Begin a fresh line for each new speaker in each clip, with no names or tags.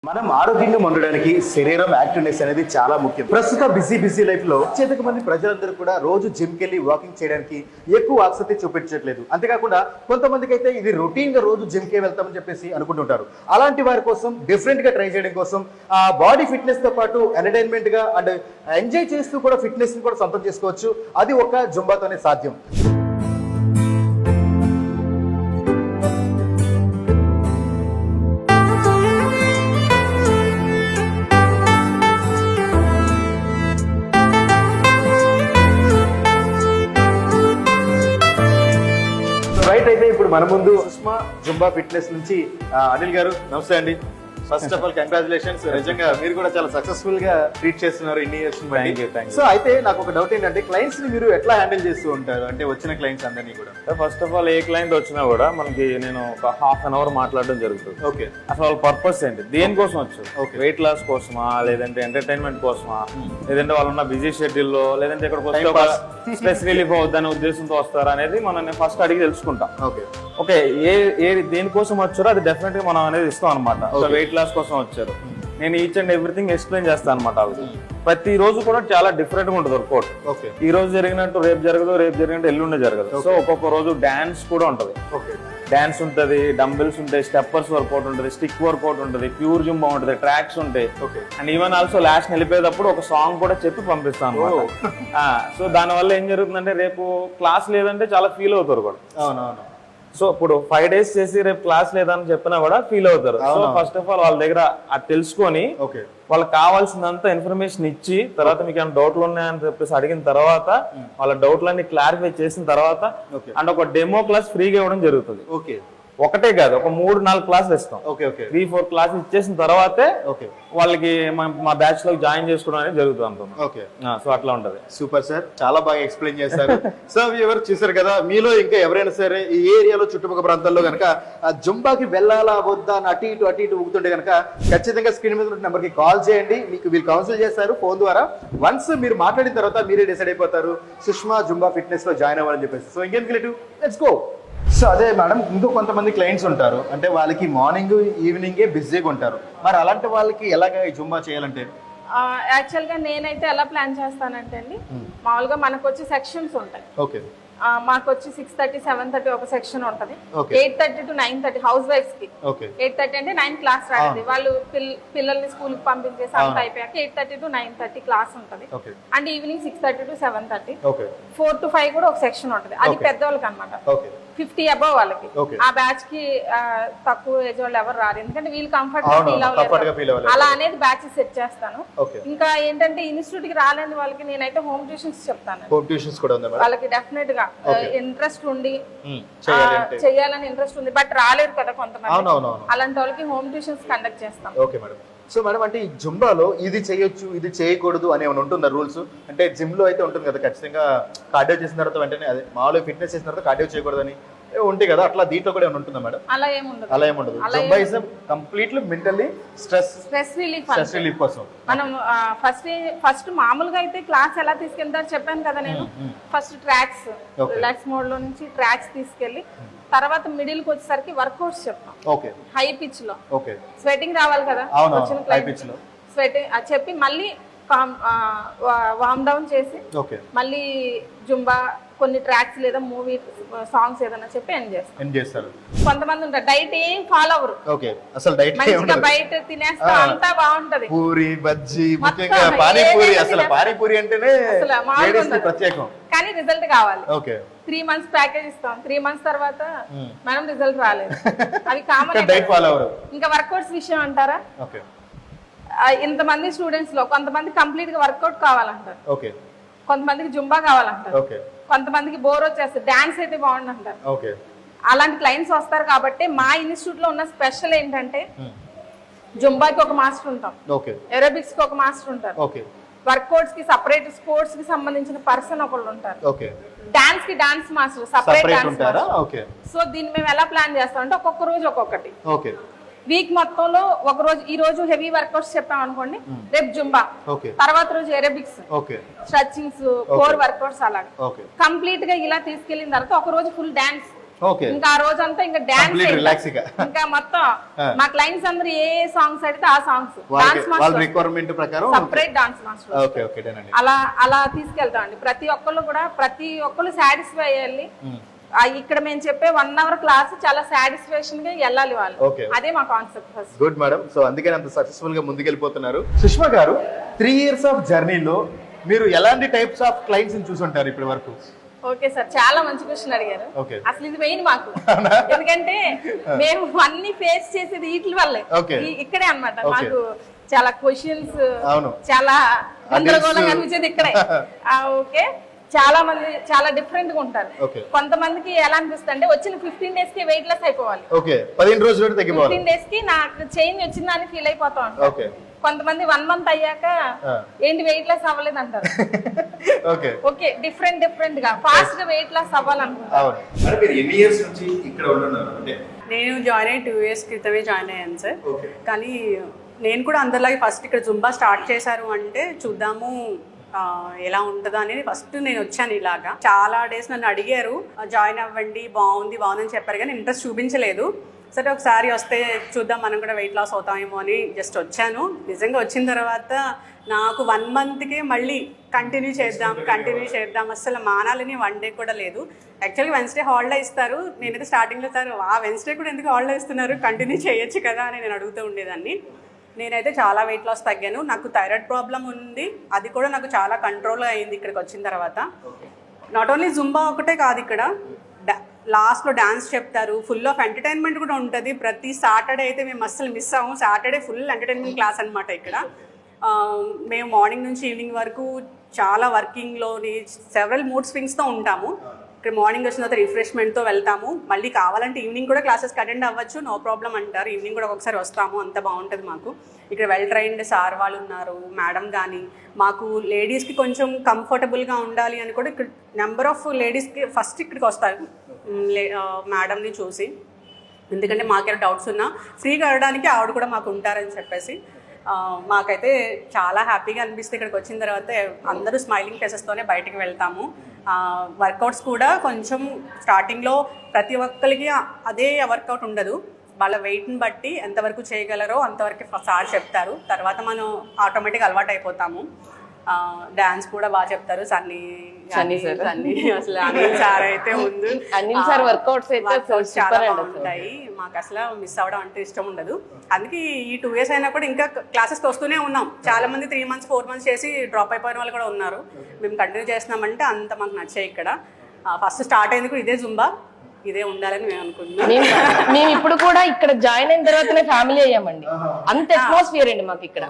మనం ఆరోగ్యంగా ఉండడానికి శరీరం యాక్టివ్నెస్ అనేది చాలా ముఖ్యం. ప్రస్తుత బిజీ లైఫ్ లో అత్యధిక మంది ప్రజలందరూ కూడా రోజు జిమ్ కెళ్ళి వాకింగ్ చేయడానికి ఎక్కువ ఆసక్తి చూపించట్లేదు. అంతేకాకుండా కొంతమందికి అయితే ఇది రొటీన్ గా రోజు జిమ్ కే వెళ్తామని చెప్పేసి అనుకుంటుంటారు. అలాంటి వారి కోసం డిఫరెంట్ గా ట్రై చేయడం కోసం ఆ బాడీ ఫిట్నెస్ తో పాటు ఎంటర్టైన్మెంట్ గా అండ్ ఎంజాయ్ చేస్తూ కూడా ఫిట్నెస్ ని కూడా సొంతం చేసుకోవచ్చు. అది ఒక జుంబాతోనే సాధ్యం. రైట్, అయితే ఇప్పుడు మన ముందు సుష్మా జుంబా ఫిట్నెస్ నుంచి అనిల్ గారు, నమస్తే అండి. First of all congratulations. నిజంగా మీరు కూడా చాలా సక్సెస్ఫుల్ గా ట్రీట్ చేస్తున్నారు ఇన్ని ఇయర్స్. సో అయితే నాకు ఒక డౌట్ ఏంటంటే, క్లయింట్స్ ని మీరు ఎట్లా హ్యాండిల్ చేస్తూ ఉంటారు? అంటే వచ్చిన క్లయింట్స్ అందరినీ కూడా
first of all A client వచ్చినా కూడా మనకి నేను ఒక హాఫ్ అన్ అవర్ మాట్లాడడం జరుగుతుంది.
ఓకే,
అసలు వాళ్ళ పర్పస్ ఏంటి, దేనికోసం వచ్చారు? వెయిట్ లాస్ కోసమా, లేదంటే ఎంటర్టైన్మెంట్ కోసమా, లేదంటే వాళ్ళు ఉన్న బిజీ షెడ్యూల్ లో, లేదంటే ఇక్కడికి వస్తే స్ట్రెస్ రిలీఫ్ అవుద్దనే ఉద్దేశంతో వస్తారా అనేది మనం ఫస్ట్ అడిగి తెలుసుకుంటాం. ఓకే, ఏ దేనికోసం వచ్చారో అది డెఫినెట్ గా మనం అనేది ఇస్తాం అనమాట. సో వెయిట్ లాస్ కోసం వచ్చారు, నేను ఈచ్ అండ్ ఎవ్రీథింగ్ ఎక్స్ప్లెయిన్ చేస్తాను అనమాట. వాళ్ళకి ప్రతి రోజు కూడా చాలా డిఫరెంట్ గా ఉంటుంది వర్కౌట్. ఈ రోజు జరిగినట్టు రేపు జరగదు, రేపు జరిగినట్టు ఎల్లుండి జరగదు. సో ఒక్కొక్క రోజు డాన్స్ కూడా ఉంటది. డాన్స్ ఉంటది, డంబెల్స్ ఉంటాయి, స్టెప్పర్స్ వర్కౌట్ ఉంటుంది, స్టిక్ వర్కౌట్ ఉంటుంది, ప్యూర్ జుంబా ఉంటుంది, ట్రాక్స్ ఉంటాయి. అండ్ ఈవెన్ ఆల్సో లాస్ట్ వెళ్ళిపోయేటప్పుడు ఒక సాంగ్ కూడా చెప్పి పంపిస్తాను అనమాట. సో దాని వల్ల ఏం జరుగుతుందంటే, రేపు క్లాస్ లేదంటే చాలా ఫీల్ అవుతారు కూడా.
అవునవును.
సో ఇప్పుడు 5 days చేసి రేపు క్లాస్ లేదని చెప్పినా కూడా ఫీల్ అవుతారు. సో ఫస్ట్ ఆఫ్ ఆల్ వాళ్ళ దగ్గర అది తెలుసుకొని వాళ్ళకి కావాల్సినంత ఇన్ఫర్మేషన్ ఇచ్చి, తర్వాత మీకు ఏమైనా డౌట్లు ఉన్నాయని చెప్పేసి అడిగిన తర్వాత వాళ్ళ డౌట్లన్నీ క్లారిఫై చేసిన తర్వాత అండ్ ఒక డెమో క్లాస్ ఫ్రీగా ఇవ్వడం జరుగుతుంది. ఒకటే కాదు, ఒక 3-4 క్లాసులు ఇస్తాం. 3-4 క్లాసులు ఇచ్చేసిన తర్వాతే వాళ్ళకి మా బ్యాచ్ లో జాయిన్ చేసుకోవడం అనేది జరుగుతుంది. సో అట్లా ఉంటది.
సూపర్ సార్, చాలా బాగా ఎక్స్ప్లెయిన్ చేస్తారు. సో ఎవరు చూసారు కదా, మీలో ఇంకా ఎవరైనా సరే ఈ ఏరియాలో చుట్టుపక్కల ప్రాంతాల్లో కనుక జుంబాకి వెళ్ళాలా వద్దా అని అటు ఇటు ఊగుతుంటే కనుక ఖచ్చితంగా స్క్రీన్ మీద ఉన్న నెంబర్ కి కాల్ చేయండి. మీకు వీళ్ళు కౌన్సిల్ చేస్తారు ఫోన్ ద్వారా. వన్స్ మీరు మాట్లాడిన తర్వాత మీరే డిసైడ్ అయిపోతారు సుష్మా జుంబా ఫిట్నెస్ లో జాయిన్ అవ్వాలని చెప్పేసి. సో ఇంకేం లెట్స్ గో. సో అదే మేడం, ఇంకో కొంతమంది క్లయింట్స్ ఉంటారు, అంటే వాళ్ళకి మార్నింగ్ ఈవినింగే బిజీగా ఉంటారు. మరి అలాంటి వాళ్ళకి ఎలాగ ఈ జుంబా చేయాలంటే?
యాక్చువల్ గా నేనైతే ఎలా ప్లాన్ చేస్తానంటే అండి, మామూలుగా మనకు వచ్చి సెక్షన్స్ ఉంటాయి. మాకు వచ్చి 6:30, 7:30 ఒక సెక్షన్ ఉంటది. 8:30 to 9:30 హౌస్ వైఫ్స్ కి. 8:30 అంటే 9 క్లాస్ రాలేదు, వాళ్ళు పిల్లల్ని స్కూల్ కి పంపించేసి అంత అయిపోయాక 8:30 to 9:30 క్లాస్ ఉంటది. అండ్ ఈవినింగ్ 6:30 to 7:30 4 to 5 కూడా ఒక సెక్షన్ ఉంటది. అది పెద్దవాళ్ళకి అనమాట, 50 అబవ్ వాళ్ళకి. ఆ బ్యాచ్ కి తక్కువ ఏజ్ వాళ్ళు ఎవరు రారు, ఎందుకంటే వీళ్ళు కంఫర్టబుల్ ఫీల్ అవ్వాలి. అలా అనేది బ్యాచ్ సెట్ చేస్తాను. ఇంకా ఏంటంటే ఇన్స్టిట్యూట్ కి రాలేని వాళ్ళకి నేనైతే హోమ్ ట్యూషన్స్ చెప్తాను. వాళ్ళకి డెఫినెట్ గా ఇంట్రెస్ట్ ఉండి చేయాలని ఇంట్రెస్ట్ ఉంది, బట్ రాలేరు కదా కొంతమంది, అలాంటి వాళ్ళకి హోమ్ ట్యూషన్స్ కండక్ట్ చేస్తాం.
సో మేడం, అంటే ఈ జుంబాలో ఇది చేయొచ్చు ఇది చేయకూడదు అని ఏమైనా ఉంటుందా రూల్స్? అంటే జిమ్ లో అయితే ఉంటుంది కదా, ఖచ్చితంగా కార్డియో చేసిన తర్వాత వెంటనే, అదే మామూలుగా ఫిట్నెస్ చేసిన తర్వాత కార్డియో చేయకూడదని ఉంటాయి కదా, అట్లా దీంట్లో కూడా ఏమైనా ఉంటుందా మేడం?
అలా ఏముండదు.
Zumba is completely mentally stress relief కోసం.
మనం ఫస్ట్ మామూలుగా అయితే క్లాస్ ఎలా తీసుకెళ్తారు చెప్పాను కదా నేను. ఫస్ట్ ట్రాక్స్, రిలాక్స్ మోడ్ లో నుంచి ట్రాక్స్ తీసుకెళ్లి తర్వాత మిడిల్ కి వచ్చేసరికి వర్కౌట్స్ చెప్తాం. హై పిచ్ లో స్వెటింగ్ రావాలి కదా, వచ్చిన క్లయింట్ స్వెటింగ్ చెప్పి మళ్ళీ వార్మ్ డౌన్ చేసి మళ్ళీ జుంబా కొన్ని ట్రాక్స్ లేదా మూవీ సాంగ్స్ ఏదైనా చెప్పి ఎండ్ చేస్తారు. కొంతమంది ఉంటారు డైట్ ఏం ఫాలో అవరు, మంచిగా బయట తినేస్తా అంతా బాగుంటది,
పూరి బజ్జీ, ముఖ్యంగా పానీపూరి. అసలు పానీపూరి అంటేనే ప్రత్యేకం,
కానీ రిజల్ట్ కావాలి. 3 months ప్యాకేజ్ ఇస్తాం, 3 months తర్వాత మనం రిజల్ట్ రాలేదు, అవి కామన్. ఇంకా వర్కౌట్స్ విషయం అంటారా, ఇంతమంది స్టూడెంట్స్ లో కొంతమంది కంప్లీట్ గా వర్కౌట్ కావాలంటారు, కొంతమందికి జుంబా కావాలంటారు, కొంతమందికి బోర్ వచ్చేస్తారు, డాన్స్ అయితే బాగుందంటారు. అలాంటి క్లయింట్స్ వస్తారు. కాబట్టి మా ఇన్స్టిట్యూట్ లో ఉన్న స్పెషల్ ఏంటంటే, జుంబాకి ఒక మాస్టర్ ఉంటాం, ఏరోబిక్స్ కి ఒక మాస్టర్ ఉంటారు, వర్కౌట్స్ కి సపరేట్, స్పోర్ట్స్ కి సంబంధించిన పర్సన్ ఒకళ్ళు ఉంటారు, డాన్స్ కి dance master separate dance master. So దీన్ని మేము ఎలా ప్లాన్ చేస్తాం అంటే, ఒక్కొక్క రోజు ఒక్కొక్కటి. వీక్ మొత్తంలో ఒక రోజు, ఈ రోజు హెవీ వర్కౌట్స్ చెప్పాం అనుకోండి, రేపు జుంబా, తర్వాత రోజు ఏరోబిక్స్, స్ట్రెచింగ్స్, కోర్ వర్కౌట్స్, అలాగే కంప్లీట్ గా ఇలా తీసుకెళ్లిన తర్వాత ఒక రోజు ఫుల్ డాన్స్,
ఓకే
ఇంకా ఆ రోజంతా ఇంకా డాన్స్
రిలాక్స్ గా
ఇంకా మొత్తం మా క్లయింట్స్ అందరూ ఏ సాంగ్స్ అడిగితే ఆ సాంగ్స్ డాన్స్
వాళ్ళ రిక్వైర్మెంట్ ప్రకారం
separate dance master
okay okay done అండి.
అలా తీసుకెళ్తామండి. ప్రతి ఒక్కళ్ళు సాటిస్ఫై అయ్యాలి. ఇక్కడ మేము చెప్పే 1 hour క్లాస్ చాలా సాటిస్ఫాక్షన్ గా వెళ్ళాలి వాళ్ళు.
Okay.
అదే మా concept first.
Good madam. So అందుకని అంత సక్సెస్ఫుల్ గా ముందుకెళ్ళిపోతున్నారు. సుష్మా గారు 3 years ఆఫ్ జర్నీలో మీరు ఎలాంటి టైప్స్ ఆఫ్ క్లయింట్స్ ని చూసుంటారు ఇప్పటి వరకు?
ఓకే సార్, చాలా మంచి క్వశ్చన్ అడిగారు.
Okay.
అసలు ఇది మెయిన్ మాకు. ఎందుకంటే మేము అన్ని ఫేస్ చేసేది వీటి వల్లే.
Okay.
ఇక్కడే అన్నమాట. మాకు చాలా క్వశ్చన్స్,
అవును,
చాలా గందరగోళంగా అనిపించేది ఇక్కడే. ఓకే, చాలా మంది చాలా డిఫరెంట్ గా ఉంటారు. కొంతమందికి ఎలా అనిపిస్తుంది అంటే వచ్చిన 15 days కి వెయిట్ లెస్ అయిపోవాలి.
ఓకే, 15 రోజులు తగ్గిపోవాలి.
15 days కి నాకు చేంజ్ వచ్చిందని ఫీల్ అయిపోతా ఉంటారు.
ఓకే,
కొంతమంది 1 month అయ్యాక ఏంటి వెయిట్ లాస్ అవ్వలేదు అంటారు.
ఓకే
ఓకే, డిఫరెంట్ గా ఫాస్ట్ గా వెయిట్ లాస్ అవ్వాలనుకుంటారు.
అవును. అంటే మీరు ఎన్ని ఇయర్స్ నుంచి ఇక్కడ ఉంటున్నారు? అంటే
నేను జాయిన్ అయ్యి 2 years క్రితమే జాయిన్ అయ్యాను సార్. కానీ నేను కూడా అందరిలాగే ఫస్ట్ ఇక్కడ జుంబా స్టార్ట్ చేశారు అంటే చూద్దాము ఎలా ఉంటుందో అనేది ఫస్ట్ నేను వచ్చాను. ఇలాగా చాలా డేస్ నన్ను అడిగారు జాయిన్ అవ్వండి, బాగుంది అని చెప్పారు, కానీ ఇంట్రెస్ట్ చూపించలేదు. సరే ఒకసారి వస్తే చూద్దాం మనం కూడా వెయిట్ లాస్ అవుతామేమో అని జస్ట్ వచ్చాను. నిజంగా వచ్చిన తర్వాత నాకు 1 monthకే మళ్ళీ కంటిన్యూ చేద్దాం అసలు మానాలని 1 day కూడా లేదు. యాక్చువల్గా వెన్స్డే హాలిడే ఇస్తారు. నేనైతే స్టార్టింగ్లో సార్ ఆ వెన్స్డే కూడా ఎందుకు హాలిడే ఇస్తున్నారు, కంటిన్యూ చేయొచ్చు కదా అని నేను అడుగుతూ ఉండేదాన్ని. నేనైతే చాలా వెయిట్ లాస్ తగ్గాను. నాకు థైరాయిడ్ ప్రాబ్లం ఉంది, అది కూడా నాకు చాలా కంట్రోల్ అయింది ఇక్కడికి వచ్చిన తర్వాత. నాట్ ఓన్లీ జుంబా ఒకటే కాదు, ఇక్కడ లాస్ట్లో డ్యాన్స్ చెప్తారు, ఫుల్ ఆఫ్ ఎంటర్టైన్మెంట్ కూడా ఉంటుంది. ప్రతి సాటర్డే అయితే మేము అస్సలు మిస్ అవ్వము. సాటర్డే ఫుల్ ఎంటర్టైన్మెంట్ క్లాస్ అనమాట ఇక్కడ. మేము మార్నింగ్ నుంచి ఈవినింగ్ వరకు చాలా వర్కింగ్లోని సెవరల్ మూడ్ స్వింగ్స్తో ఉంటాము. ఇక్కడ మార్నింగ్ వచ్చిన తర్వాత రిఫ్రెష్మెంట్తో వెళ్తాము. మళ్ళీ కావాలంటే ఈవినింగ్ కూడా క్లాసెస్కి అటెండ్ అవ్వచ్చు, నో ప్రాబ్లం అంటారు. ఈవినింగ్ కూడా ఒకసారి వస్తాము, అంత బాగుంటుంది మాకు. ఇక్కడ వెల్ ట్రైన్డ్ సార్ వాళ్ళు ఉన్నారు, మేడం కానీ. మాకు లేడీస్కి కొంచెం కంఫర్టబుల్గా ఉండాలి అని కూడా ఇక్కడ నెంబర్ ఆఫ్ లేడీస్కి ఫస్ట్ ఇక్కడికి వస్తారు మేడంని చూసి. ఎందుకంటే మాకేమైనా డౌట్స్ ఉన్నా ఫ్రీగా అడగడానికి ఆవిడ కూడా మాకు ఉంటారని చెప్పేసి మాకైతే చాలా హ్యాపీగా అనిపిస్తుంది. ఇక్కడికి వచ్చిన తర్వాత అందరూ స్మైలింగ్ ఫేసెస్తోనే బయటికి వెళ్తాము. వర్కౌట్స్ కూడా కొంచెం స్టార్టింగ్లో ప్రతి ఒక్కరికి అదే వర్కౌట్ ఉండదు. వాళ్ళ వెయిట్ని బట్టి ఎంతవరకు చేయగలరో అంతవరకు సార్ చెప్తారు. తర్వాత మనం ఆటోమేటిక్గా అలవాటు అయిపోతాము. డాన్స్ కూడా బాగా చెప్తారు. సన్నీ అసలు అనిల్ సార్ అయితే ఉంది.
అనిల్ సార్ వర్కౌట్స్ అయితే
చాలా బాగుంటాయి. మాకు అసలు మిస్ అవ్వడం అంటే ఇష్టం ఉండదు. అందుకే ఈ 2 years అయినా కూడా ఇంకా క్లాసెస్కి వస్తూనే ఉన్నాం. చాలా మంది 3 months 4 months చేసి డ్రాప్ అయిపోయిన వాళ్ళు కూడా ఉన్నారు. మేము కంటిన్యూ చేస్తున్నామంటే అంత మాకు నచ్చాయి. ఇక్కడ ఫస్ట్ స్టార్ట్ అయింది కూడా ఇదే జుంబా, ఇదే ఉండాలని మేము అనుకుంటున్నాం.
మేము ఇప్పుడు కూడా ఇక్కడ జాయిన్ అయిన తర్వాతనే ఫ్యామిలీ అయ్యామండి. అంత అట్మాస్ఫియర్ అండి మాకు ఇక్కడ.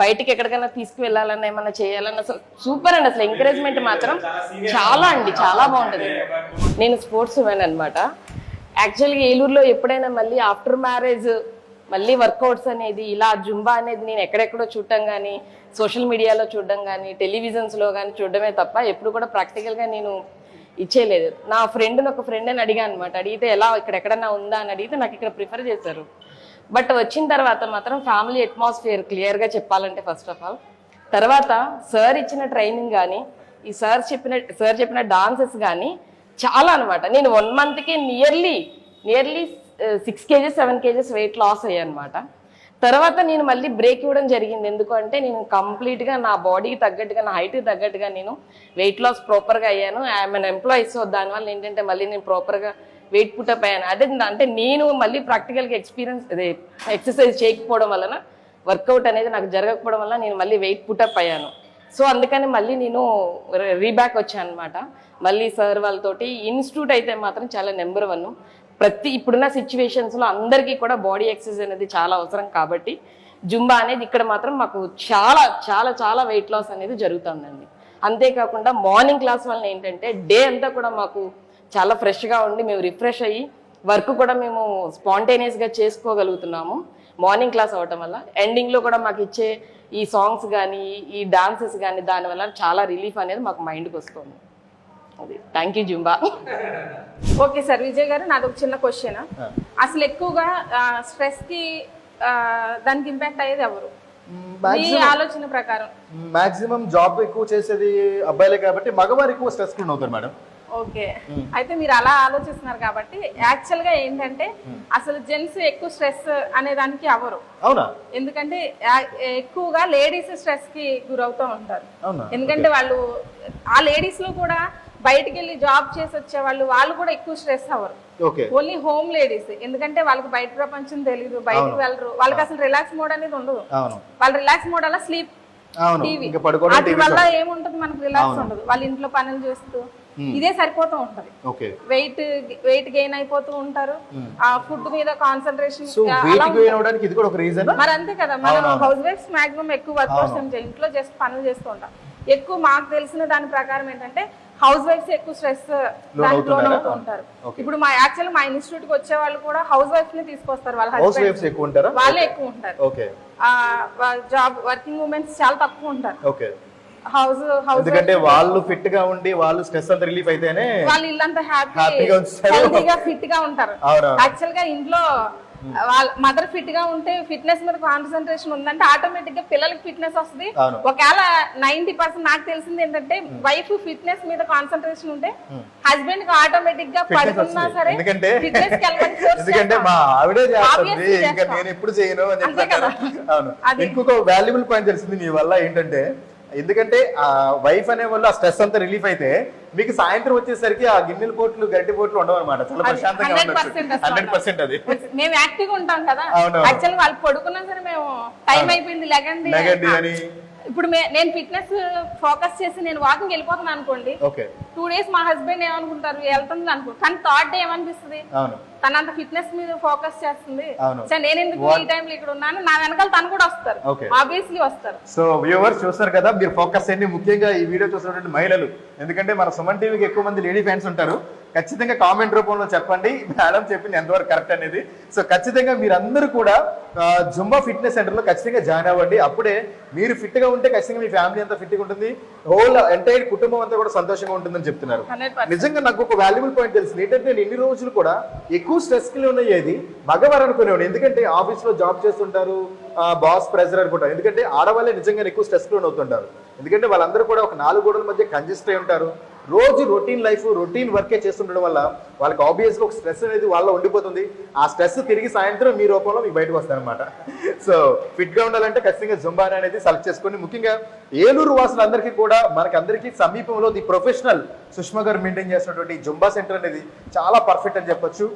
బయటికి ఎక్కడికైనా తీసుకువెళ్ళాలన్నా ఏమన్నా చేయాలన్నా అసలు సూపర్ అండి. అసలు ఎంకరేజ్మెంట్ మాత్రం చాలా బాగుంటుంది. నేను స్పోర్ట్స్ ఉమెన్ అనమాట. యాక్చువల్గా ఏలూరులో ఎప్పుడైనా మళ్ళీ ఆఫ్టర్ మ్యారేజ్ మళ్ళీ వర్కౌట్స్ అనేది ఇలా జుంబా అనేది నేను ఎక్కడెక్కడో చూడటం కానీ, సోషల్ మీడియాలో చూడడం కానీ, టెలివిజన్స్లో కానీ చూడడమే తప్ప ఎప్పుడు కూడా ప్రాక్టికల్గా నేను ఇచ్చేయలేదు. నా ఒక ఫ్రెండ్ అని అడిగాను అనమాట. అడిగితే ఎలా ఇక్కడ ఎక్కడన్నా ఉందా అని అడిగితే నాకు ఇక్కడ ప్రిఫర్ చేశారు. బట్ వచ్చిన తర్వాత మాత్రం ఫ్యామిలీ అట్మాస్ఫియర్ క్లియర్గా చెప్పాలంటే ఫస్ట్ ఆఫ్ ఆల్, తర్వాత సార్ ఇచ్చిన ట్రైనింగ్ కానీ, ఈ సార్ చెప్పిన డాన్సెస్ కానీ చాలా అనమాట. నేను 1 monthకి nearly 6 kgs 7 kgs weight loss అయ్యాను అనమాట. తర్వాత నేను మళ్ళీ బ్రేక్ ఇవ్వడం జరిగింది. ఎందుకు అంటే నేను కంప్లీట్గా నా బాడీకి తగ్గట్టుగా, నా హైట్కి తగ్గట్టుగా నేను వెయిట్ లాస్ ప్రాపర్గా అయ్యాను. I'm an employee. సో దానివల్ల ఏంటంటే మళ్ళీ నేను ప్రాపర్గా వెయిట్ పుటప్ అయ్యాను. అదే అంటే నేను మళ్ళీ ప్రాక్టికల్గా ఎక్సర్సైజ్ చేయకపోవడం వలన, వర్కౌట్ అనేది నాకు జరగకపోవడం వల్ల నేను మళ్ళీ వెయిట్ పుటప్ అయ్యాను. సో అందుకని మళ్ళీ నేను రీబ్యాక్ వచ్చాను అనమాట. మళ్ళీ సార్ వాళ్ళతోటి ఇన్స్టిట్యూట్ అయితే మాత్రం చాలా నెంబర్ 1. ఇప్పుడున్న సిచ్యువేషన్స్లో అందరికీ కూడా బాడీ ఎక్సర్సైజ్ అనేది చాలా అవసరం కాబట్టి జుంబా అనేది ఇక్కడ మాత్రం మాకు చాలా వెయిట్ లాస్ అనేది జరుగుతుందండి. అంతేకాకుండా మార్నింగ్ క్లాస్ వల్ల ఏంటంటే డే అంతా కూడా మాకు చాలా ఫ్రెష్గా ఉండి మేము రిఫ్రెష్ అయ్యి వర్క్ కూడా మేము స్పాంటేనియస్గా చేసుకోగలుగుతున్నాము మార్నింగ్ క్లాస్ అవ్వటం వల్ల. ఎండింగ్లో కూడా మాకు ఇచ్చే ఈ సాంగ్స్ కానీ, ఈ డాన్సెస్ కానీ, దానివల్ల చాలా రిలీఫ్ అనేది మాకు మైండ్కి వస్తుంది. అది thank you Zumba.
Okay sir, Vijay గారు నాది ఒక చిన్న క్వశ్చన్. అసలు ఎక్కువగా స్ట్రెస్ కి దానికి ఇంపాక్ట్ అయ్యేది ఎవరు మీ ఆలోచన ప్రకారం?
మాక్సిమం జాబ్ ఎక్కువ చేసేది అబ్బాయిలే కాబట్టి మగవారు ఎక్కువ స్ట్రెస్ అవుతారు మేడం.
ఓకే అయితే మీరు అలా ఆలోచిస్తున్నారు కాబట్టి యాక్చువల్ గా ఏంటంటే అసలు జెంట్స్ ఎక్కువ స్ట్రెస్ అనే దానికి అవ్వరు.
అవునా?
ఎందుకంటే ఎక్కువగా లేడీస్ స్ట్రెస్ కి గురవుతూ ఉంటారు.
అవునా?
ఎందుకంటే వాళ్ళు ఆ లేడీస్ లో కూడా బయటికి వెళ్ళి జాబ్ చేసి వచ్చే వాళ్ళు కూడా ఎక్కువ స్ట్రెస్ అవ్వరు.
ఓకే.
Only home ladies. ఎందుకంటే వాళ్ళకి బయట ప్రపంచం తెలియదు, బయటకు వెళ్ళరు, వాళ్ళకి అసలు రిలాక్స్ మోడ్ అనేది ఉండదు. వాళ్ళ రిలాక్స్ మోడ్ అలా స్లీప్, టీవీ, వాటి వల్ల ఏముంటది మనకు రిలాక్స్ ఉండదు. వాళ్ళ ఇంట్లో పనులు చేస్తూ ఇదే సరిపోతూ ఉంటది. వెయిట్ గెయిన్ అయిపోతూ ఉంటారు. ఆ ఫుడ్ మీద కాన్సన్ట్రేషన్. మరి అంతే కదా, మనం హౌస్ వైఫ్స్ మాక్సిమం ఎక్కువ వర్క్ ఇంట్లో జస్ట్ పనులు చేస్తూ ఉంటాం. ఎక్కువ మాకు తెలిసిన దాని ప్రకారం ఏంటంటే హౌస్ వైఫ్స్ ఎక్కువ స్ట్రెస్ దానికి లోన్ అవుతూ ఉంటారు. ఇప్పుడు యాక్చువల్ మా ఇన్స్టిట్యూట్ కి వచ్చే వాళ్ళు కూడా హౌస్ వైఫ్ ని తీసుకొస్తారు. వాళ్ళ హస్బెండ్ వాళ్ళే ఎక్కువ ఉంటారు. జాబ్ వర్కింగ్ ఉమెన్స్ చాలా తక్కువ ఉంటారు. హౌస్
ఎందుకంటే వాళ్ళు ఫిట్ గా ఉండి వాళ్ళు స్ట్రెస్ అంతా రిలీఫ్ అయితేనే
వాళ్ళు ఇల్లంతా హెల్తీగా ఫిట్ గా ఉంటారు. యాక్చువల్ గా ఇంట్లో వాళ్ళ మదర్ ఫిట్ గా ఉంటే ఫిట్నెస్ మీద కాన్సన్ట్రేషన్ ఉందంటే ఆటోమేటిక్ గా పిల్లలకి ఫిట్నెస్ వస్తుంది. ఒకవేళ 90% నాకు తెలిసింది ఏంటంటే వైఫ్ ఫిట్నెస్ మీద కాన్సన్ట్రేషన్ ఉంటే హస్బెండ్ కి ఆటోమేటిక్ గా పడుకున్నా సరే ఫిట్నెస్ కి వెళ్ళమని.
ఇంకొక వాల్యుబుల్ పాయింట్ తెలిసింది మీ వల్ల ఏంటంటే, ఎందుకంటే ఆ వైఫ్ అనే వాళ్ళు ఆ స్ట్రెస్ అంతా రిలీఫ్ అయితే మీకు సాయంత్రం వచ్చేసరికి ఆ గిన్నెల పోట్లు గడ్డి పోట్లు ఉండవు అనమాట. చాలా ప్రశాంతంగా ఉండొచ్చు. 100% అది
మేము యాక్టివ్ ఉంటాం కదా. యాక్చువల్ వాళ్ళు పడుకున్నా సరే మేము టైం అయిపోయింది లెగండి అని. ఇప్పుడు నేను ఫిట్నెస్ ఫోకస్ చేసి నేను వాకింగ్ వెళ్ళిపోతున్నాను అనుకోండి, 2 days మా హస్బెండ్ ఏమనుకుంటారు వెళ్తుంది అనుకో, కానీ థర్డ్ డే ఏమనిపిస్తుంది తనంత ఫిట్నెస్ మీద ఫోకస్ చేస్తుంది, నేను ఎందుకు ఈ టైంలో ఇక్కడ ఉన్నాను, నా వెనకాల తను కూడా వస్తారు, ఆబ్వియస్లీ వస్తారు.
సో వ్యూవర్స్ చూస్తారు కదా, మీరు ఫోకస్ అయ్యి ముఖ్యంగా ఈ వీడియో చూసినటువంటి మహిళలు, ఎందుకంటే మన సుమన్ టీవీకి ఎక్కువ మంది లేడీ ఫ్యాన్స్ ఉంటారు. ఖచ్చితంగా కామెంట్ రూపంలో చెప్పండి మేడం చెప్పింది ఎంతవరకు కరెక్ట్ అనేది. సో ఖచ్చితంగా మీరందరూ కూడా జుంబా ఫిట్నెస్ సెంటర్ లో ఖచ్చితంగా జాయిన్ అవ్వండి. అప్పుడే మీరు ఫిట్ గా ఉంటే ఖచ్చితంగా మీ ఫ్యామిలీ అంతా ఫిట్ గా ఉంటుంది, హోల్ ఎంటైర్ కుటుంబం అంతా కూడా సంతోషంగా ఉంటుందని చెప్తున్నారు. నిజంగా నాకు ఒక వాల్యుబుల్ పాయింట్ తెలిసింది ఏంటంటే, నేను ఇన్ని రోజులు కూడా ఎక్కువ స్ట్రెస్ కి ఉన్నది మగవారు అనుకునేవాడు. ఎందుకంటే ఆఫీస్ లో జాబ్ చేస్తుంటారు, బాస్ ప్రెజర్ అనుకుంటారు. ఎందుకంటే ఆడవాళ్ళే నిజంగా ఎక్కువ స్ట్రెస్ లో అవుతుంటారు. ఎందుకంటే వాళ్ళందరూ కూడా ఒక 4 గోడల మధ్య కంజెస్ట్ అయి ఉంటారు. రోజు రొటీన్ లైఫ్ రొటీన్ వర్కే చేస్తుండడం వల్ల వాళ్ళకి ఆబ్వియస్గా ఒక స్ట్రెస్ అనేది వాళ్ళ ఉండిపోతుంది. ఆ స్ట్రెస్ తిరిగి సాయంత్రం మీ రూపంలో మీకు బయటకు వస్తారనమాట. సో ఫిట్ గా ఉండాలంటే ఖచ్చితంగా జుంబా అనేది సెలెక్ట్ చేసుకొని, ముఖ్యంగా ఏలూరు వాసులందరికీ కూడా మనకందరికీ సమీపంలో ది ప్రొఫెషనల్ సుష్మా గారు మెయింటైన్ చేసినటువంటి జుంబా సెంటర్ అనేది చాలా పర్ఫెక్ట్ అని చెప్పొచ్చు.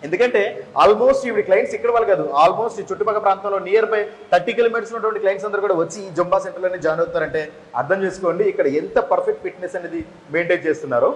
ఎందుకంటే ఆల్మోస్ట్ ఇవి క్లయింట్స్ ఇక్కడ వాళ్ళు కాదు, ఆల్మోస్ట్ ఈ చుట్టుపక్కల ప్రాంతంలో నియర్ బై 30 kilometers ఉన్నటువంటి క్లయింట్స్ అందరూ కూడా వచ్చి ఈ జుంబా సెంటర్లోనే జాయిన్ అవుతారంటే అర్థం చేసుకోండి ఇక్కడ ఎంత పర్ఫెక్ట్ ఫిట్నెస్ అనేది మెయింటైన్ చేస్తున్నారో.